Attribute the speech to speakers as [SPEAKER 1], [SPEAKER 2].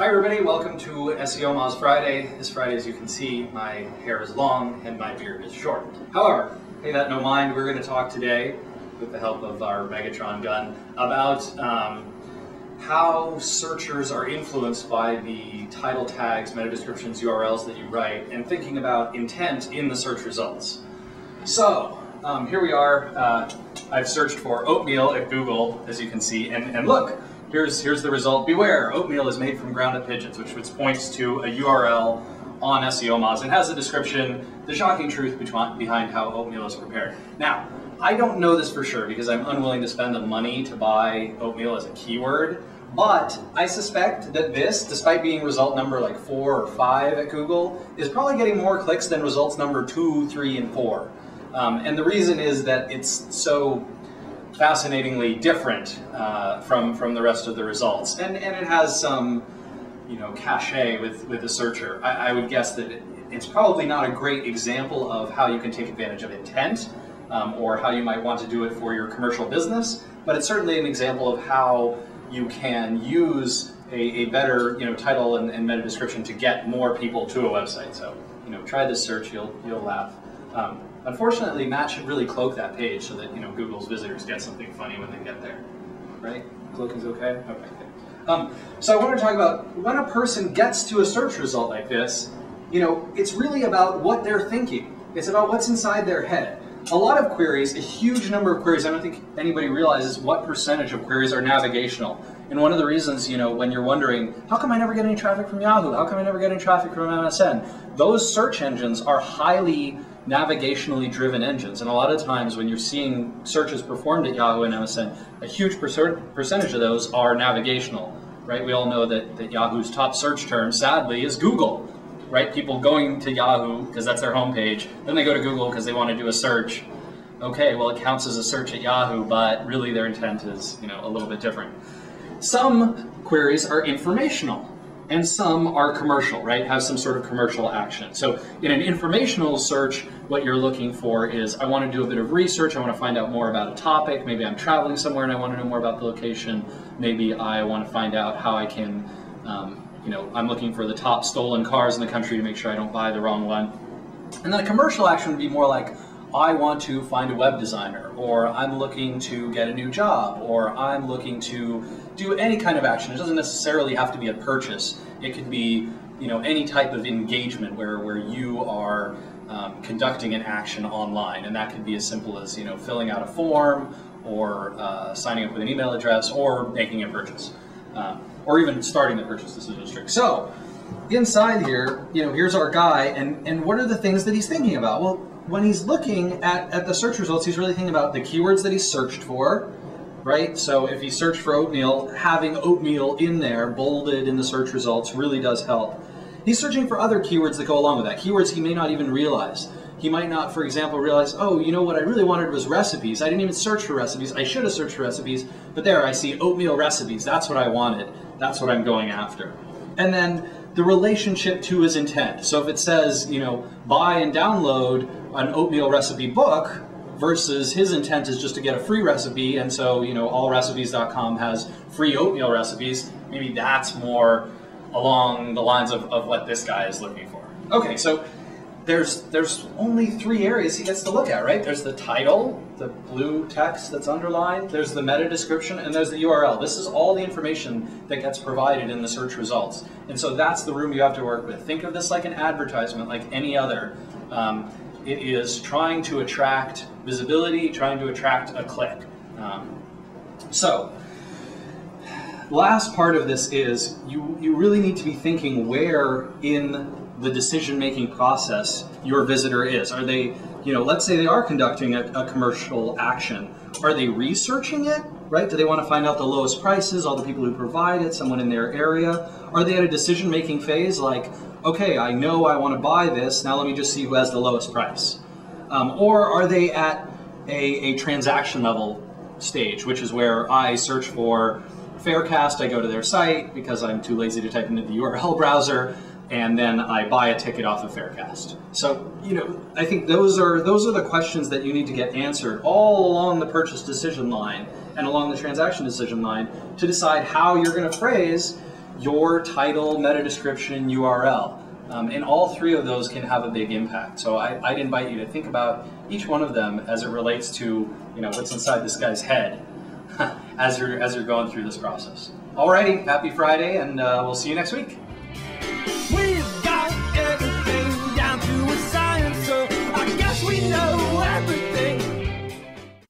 [SPEAKER 1] Hi everybody, welcome to SEOmoz Friday. This Friday, as you can see, my hair is long and my beard is short. However, pay that no mind, we're going to talk today, with the help of our Megatron gun, about how searchers are influenced by the title tags, meta descriptions, URLs that you write, and thinking about intent in the search results. So, here we are. I've searched for oatmeal at Google, as you can see, and look, here's the result. Beware, oatmeal is made from ground-up pigeons, which points to a URL on SEOmoz and has a description, the shocking truth behind how oatmeal is prepared. Now, I don't know this for sure because I'm unwilling to spend the money to buy oatmeal as a keyword, but I suspect that this, despite being result number like 4 or 5 at Google, is probably getting more clicks than results number 2, 3, and 4. And the reason is that it's so fascinatingly different from the rest of the results, and it has some, cachet with the searcher. I would guess that it's probably not a great example of how you can take advantage of intent or how you might want to do it for your commercial business, but it's certainly an example of how you can use a better title and meta description to get more people to a website. So try this search, you'll laugh. Unfortunately, Matt should really cloak that page so that Google's visitors get something funny when they get there, right? Cloaking's okay? Okay, good. So I want to talk about when a person gets to a search result like this, it's really about what they're thinking. It's about what's inside their head. A lot of queries, a huge number of queries, I don't think anybody realizes what percentage of queries are navigational. And one of the reasons, when you're wondering, how come I never get any traffic from Yahoo? How come I never get any traffic from MSN? Those search engines are highly navigationally driven engines, and a lot of times when you're seeing searches performed at Yahoo and MSN, a huge percentage of those are navigational, right? We all know that Yahoo's top search term, sadly, is Google, right? People going to Yahoo because that's their homepage, then they go to Google because they want to do a search. Okay, well, it counts as a search at Yahoo, but really their intent is, a little bit different. Some queries are informational, and some are commercial, right? Have some sort of commercial action. So in an informational search, what you're looking for is, I want to do a bit of research, I want to find out more about a topic, maybe I'm traveling somewhere and I want to know more about the location, maybe I want to find out how I can, I'm looking for the top stolen cars in the country to make sure I don't buy the wrong one. And then a commercial action would be more like, I want to find a web designer, or I'm looking to get a new job, or I'm looking to do any kind of action. It doesn't necessarily have to be a purchase. It could be, any type of engagement where you are conducting an action online, and that could be as simple as filling out a form, or signing up with an email address, or making a purchase, or even starting the purchase decision string. So inside here, here's our guy, and what are the things that he's thinking about? Well, when he's looking at the search results, he's really thinking about the keywords that he's searched for, right? So if he searched for oatmeal, having oatmeal in there, bolded in the search results, really does help. He's searching for other keywords that go along with that, keywords he may not even realize. He might not, for example, realize, oh, what I really wanted was recipes. I didn't even search for recipes. I should have searched for recipes, but there, I see oatmeal recipes. That's what I wanted. That's what I'm going after. And then the relationship to his intent. So if it says, buy and download an oatmeal recipe book, versus his intent is just to get a free recipe, and so, allrecipes.com has free oatmeal recipes, maybe that's more along the lines of what this guy is looking for. Okay, so there's only 3 areas he gets to look at, right? There's the title, the blue text that's underlined, there's the meta description, and there's the URL. This is all the information that gets provided in the search results. And so that's the room you have to work with. Think of this like an advertisement, like any other. It is trying to attract visibility, trying to attract a click. So, last part of this is you really need to be thinking where in the decision-making process your visitor is. Are they, let's say they are conducting a commercial action. Are they researching it, right? Do they want to find out the lowest prices, all the people who provide it, someone in their area? Are they at a decision-making phase like, okay, I know I want to buy this, now let me just see who has the lowest price? Or are they at a transaction level stage, which is where I search for Faircast, I go to their site because I'm too lazy to type into the URL browser, and then I buy a ticket off of Faircast. So, I think those are the questions that you need to get answered all along the purchase decision line and along the transaction decision line to decide how you're going to phrase your title, meta description, URL. And all three of those can have a big impact. So I'd invite you to think about each one of them as it relates to what's inside this guy's head as you're going through this process. Alrighty, happy Friday, and we'll see you next week.
[SPEAKER 2] We've got everything down to a science, so I guess we know